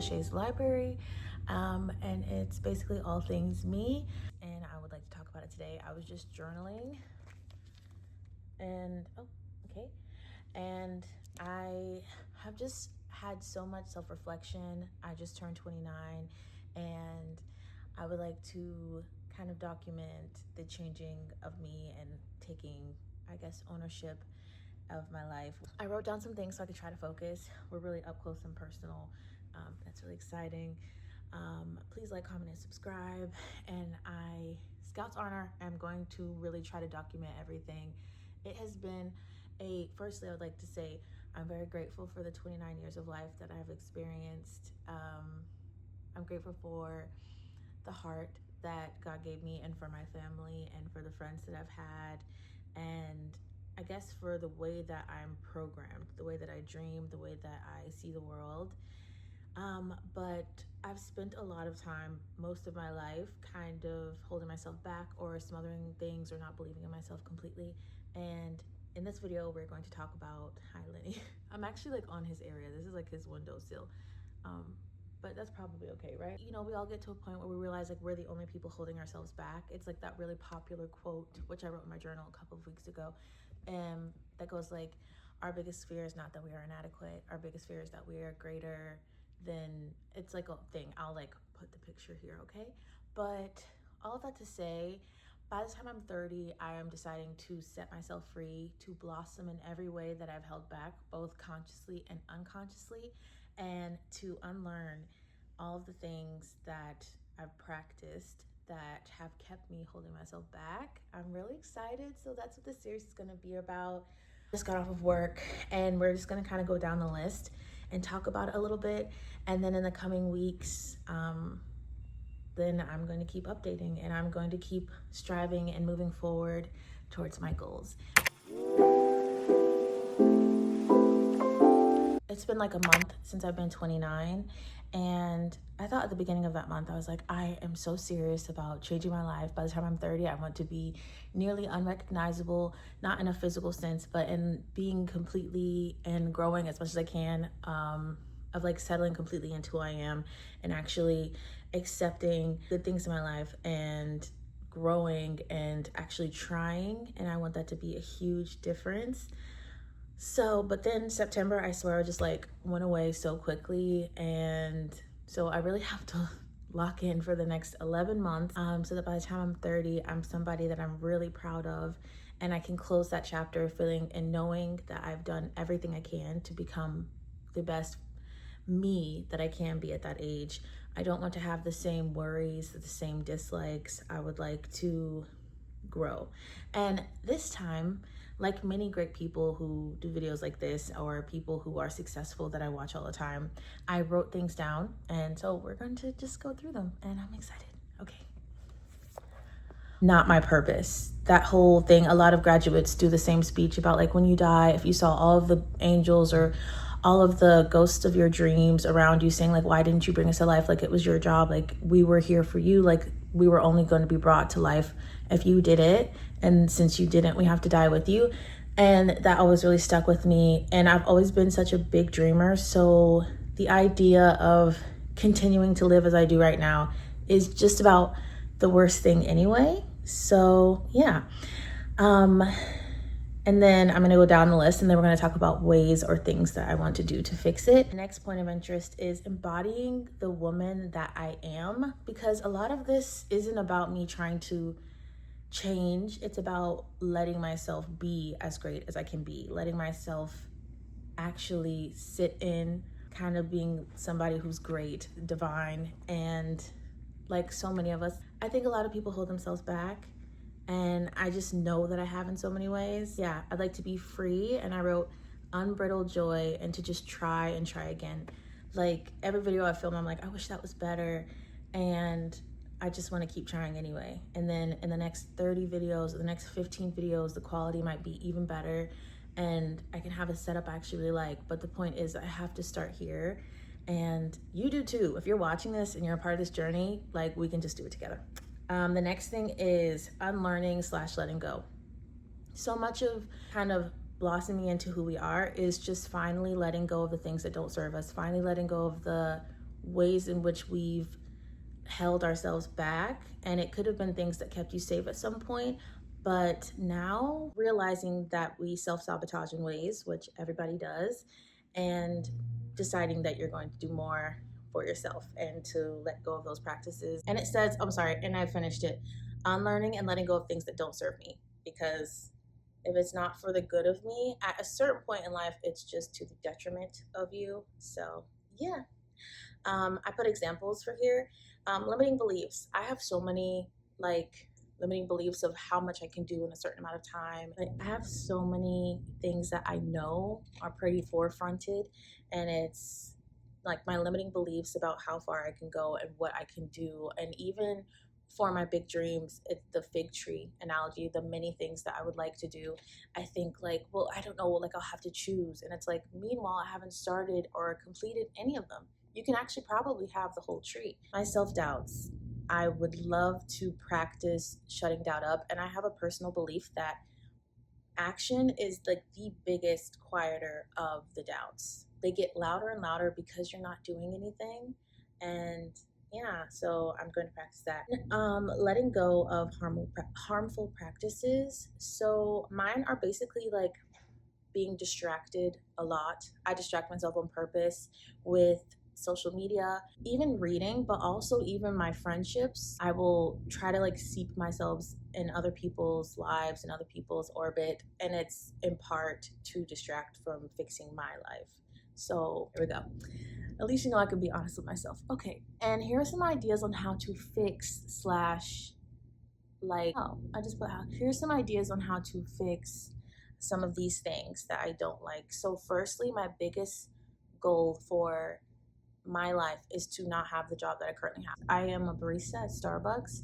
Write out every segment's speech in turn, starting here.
Liche's library, and it's basically all things me, and I would like to talk about it today. I was just journaling, and and I have just had so much self-reflection. I just turned 29, and I would like to kind of document the changing of me and taking, I guess, ownership of my life. I wrote down some things so I could try to focus. We're really up close and personal. That's really exciting. Please like, comment, and subscribe. And Scout's honor, I'm going to really try to document everything. It has been firstly, I would like to say I'm very grateful for the 29 years of life that I've experienced. I'm grateful for the heart that God gave me and for my family and for the friends that I've had, and I guess for the way that I'm programmed, the way that I dream, the way that I see the world. But I've spent a lot of time, most of my life, kind of holding myself back or smothering things or not believing in myself completely. And in this video, we're going to talk about, hi Lenny. I'm actually like on his area. This is like his windowsill. But that's probably okay, right? You know, we all get to a point where we realize like we're the only people holding ourselves back. It's like that really popular quote, which I wrote in my journal a couple of weeks ago, that goes like, our biggest fear is not that we are inadequate. Our biggest fear is that we are greater than, it's like a thing. I'll like put the picture here, okay? But all of that to say, by the time I'm 30, I am deciding to set myself free, to blossom in every way that I've held back, both consciously and unconsciously, and to unlearn all of the things that I've practiced that have kept me holding myself back. I'm really excited. So that's what this series is going to be about. Just got off of work, and we're just going to kind of go down the list and talk about it a little bit. And then in the coming weeks, then I'm going to keep updating, and I'm going to keep striving and moving forward towards my goals. It's been like a month since I've been 29, and I thought at the beginning of that month, I was like, I am so serious about changing my life. By the time I'm 30, I want to be nearly unrecognizable, not in a physical sense, but in being completely and growing as much as I can, of like settling completely into who I am and actually accepting good things in my life and growing and actually trying. And I want that to be a huge difference. So, but then September, I swear, just like went away so quickly. And so I really have to lock in for the next 11 months, so that by the time I'm 30, I'm somebody that I'm really proud of, and I can close that chapter feeling and knowing that I've done everything I can to become the best me that I can be at that age. I don't want to have the same worries, the same dislikes. I would like to grow. And this time, like many great people who do videos like this or people who are successful that I watch all the time, I wrote things down, and so we're going to just go through them, and I'm excited. Okay. Not my purpose. That whole thing, a lot of graduates do the same speech about like when you die, if you saw all of the angels or all of the ghosts of your dreams around you saying like, why didn't you bring us to life? Like it was your job. Like we were here for you. Like we were only going to be brought to life if you did it. And since you didn't, we have to die with you. And that always really stuck with me. And I've always been such a big dreamer. So the idea of continuing to live as I do right now is just about the worst thing anyway. So yeah. And then I'm going to go down the list, and then we're going to talk about ways or things that I want to do to fix it. The next point of interest is embodying the woman that I am, because a lot of this isn't about me trying to change. It's about letting myself be as great as I can be, letting myself actually sit in kind of being somebody who's great, divine. And like so many of us, I think a lot of people hold themselves back. And I just know that I have in so many ways. Yeah, I'd like to be free. And I wrote unbridled joy and to just try and try again. Like every video I film, I'm like, I wish that was better. And I just want to keep trying anyway. And then in the next 30 videos, or the next 15 videos, the quality might be even better. And I can have a setup I actually really like. But the point is I have to start here. And you do too. If you're watching this and you're a part of this journey, like we can just do it together. The next thing is unlearning / letting go. So much of kind of blossoming into who we are is just finally letting go of the things that don't serve us, finally letting go of the ways in which we've held ourselves back, and it could have been things that kept you safe at some point. But now realizing that we self-sabotage in ways, which everybody does, and deciding that you're going to do more for yourself and to let go of those practices. And it says, I'm sorry, and I finished it, unlearning and letting go of things that don't serve me. Because if it's not for the good of me, at a certain point in life, it's just to the detriment of you. So yeah. I put examples for here. Limiting beliefs. I have so many like limiting beliefs of how much I can do in a certain amount of time. Like, I have so many things that I know are pretty forefronted, and it's like my limiting beliefs about how far I can go and what I can do. And even for my big dreams, it's the fig tree analogy, the many things that I would like to do. I think like, well, I don't know, like I'll have to choose. And it's like, meanwhile, I haven't started or completed any of them. You can actually probably have the whole tree. My self-doubts. I would love to practice shutting doubt up. And I have a personal belief that action is like the biggest quieter of the doubts. They get louder and louder because you're not doing anything. And yeah, so I'm going to practice that. Letting go of harmful practices. So mine are basically like being distracted a lot. I distract myself on purpose with social media, even reading, but also even my friendships. I will try to like seep myself in other people's lives and other people's orbit, and it's in part to distract from fixing my life. So here we go. At least you know I can be honest with myself. Okay, and here are some ideas on how to fix slash like, oh, I just put out, here's some ideas on how to fix some of these things that I don't like. So firstly, my biggest goal for my life is to not have the job that I currently have. I am a barista at Starbucks.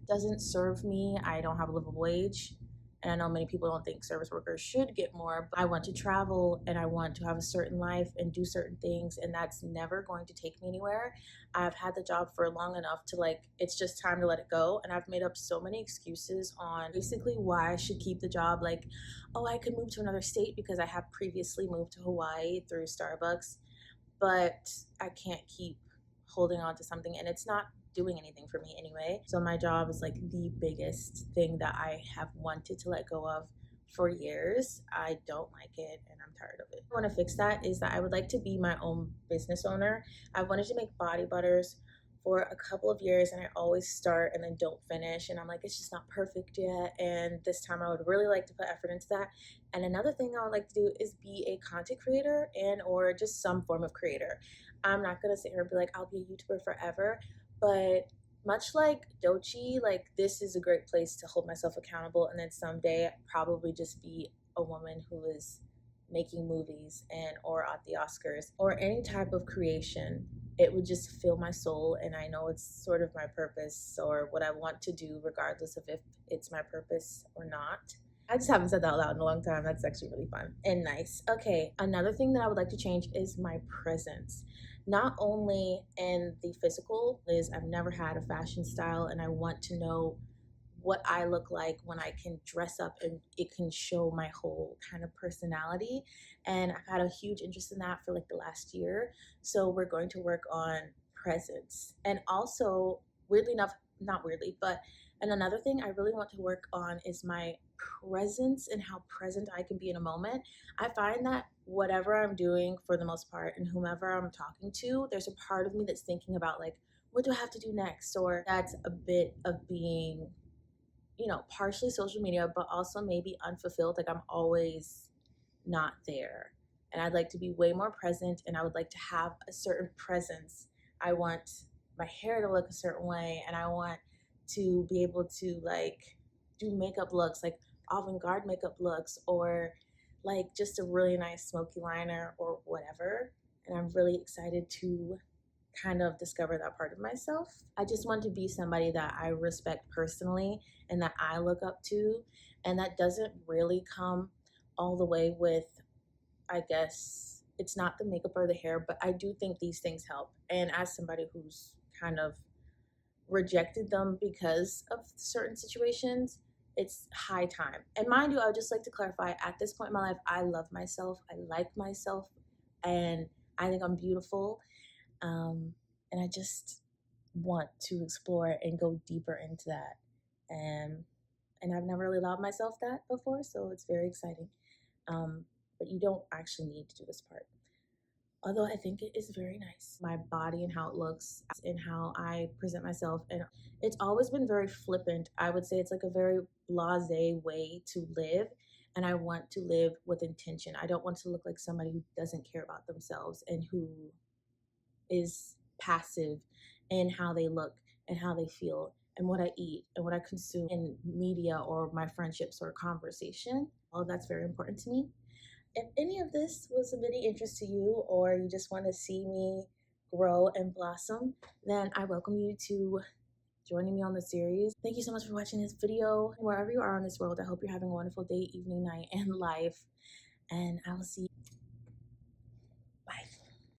Doesn't serve me. I don't have a livable wage. And I know many people don't think service workers should get more, but I want to travel and I want to have a certain life and do certain things, and that's never going to take me anywhere. I've had the job for long enough to like, it's just time to let it go. And I've made up so many excuses on basically why I should keep the job. Like, oh, I could move to another state because I have previously moved to Hawaii through Starbucks, but I can't keep holding on to something, and it's not doing anything for me anyway. So my job is like the biggest thing that I have wanted to let go of for years. I don't like it and I'm tired of it. What I want to fix that is that I would like to be my own business owner. I wanted to make body butters for a couple of years, and I always start and then don't finish, and I'm like, it's just not perfect yet, and this time I would really like to put effort into that. And another thing I would like to do is be a content creator and or just some form of creator. I'm not gonna sit here and be like, I'll be a YouTuber forever, but much like Dochi, like this is a great place to hold myself accountable, and then someday probably just be a woman who is making movies and or at the Oscars or any type of creation. It would just fill my soul, and I know it's sort of my purpose or what I want to do regardless of if it's my purpose or not. I just haven't said that out loud in a long time. That's actually really fun and nice. Okay, another thing that I would like to change is my presence. Not only in the physical, is I've never had a fashion style, and I want to know what I look like when I can dress up and it can show my whole kind of personality. And I've had a huge interest in that for like the last year. So we're going to work on presence. And also, weirdly enough, not weirdly, but and another thing I really want to work on is my presence and how present I can be in a moment. I find that whatever I'm doing for the most part and whomever I'm talking to, there's a part of me that's thinking about like, what do I have to do next? Or that's a bit of being, you know, partially social media, but also maybe unfulfilled. Like I'm always not there. And I'd like to be way more present, and I would like to have a certain presence. I want my hair to look a certain way, and I want to be able to like do makeup looks, like avant-garde makeup looks, or like just a really nice smoky liner or whatever. And I'm really excited to kind of discover that part of myself. I just want to be somebody that I respect personally and that I look up to. And that doesn't really come all the way with, I guess, it's not the makeup or the hair, but I do think these things help. And as somebody who's kind of rejected them because of certain situations, it's high time. And mind you, I would just like to clarify, at this point in my life, I love myself, I like myself, and I think I'm beautiful. And I just want to explore and go deeper into that. And I've never really allowed myself that before, so it's very exciting. But you don't actually need to do this part. Although I think it is very nice. My body and how it looks and how I present myself. And it's always been very flippant. I would say it's like a very blasé way to live. And I want to live with intention. I don't want to look like somebody who doesn't care about themselves and who is passive in how they look and how they feel and what I eat and what I consume in media or my friendships or conversation. All of that's very important to me. If any of this was of any interest to you, or you just want to see me grow and blossom, then I welcome you to joining me on the series. Thank you so much for watching this video. Wherever you are in this world, I hope you're having a wonderful day, evening, night, and life. And I will see you.